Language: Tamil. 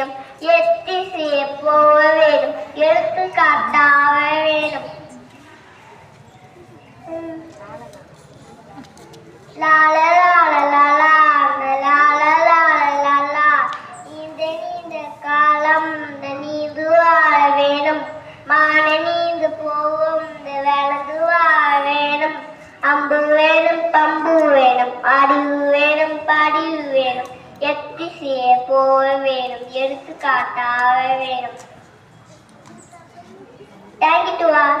வேணும், எத்திசைய போக வேணும், எடுத்துக்காட்டாக வேணும். லால லால லாலா லால லால லாலா, இந்த நீண்ட காலம் இந்த நீந்து வாழ வேணும், மான நீந்து போகும் இந்த வளர்ந்து வாழ வேணும். அம்பு வேணும் பம்பு வேணும், அறிவு வேணும் படிவு வேணும், எத்திசைய போக வேணும், எடுத்துக்காட்டாக வேணும். Thank you to all.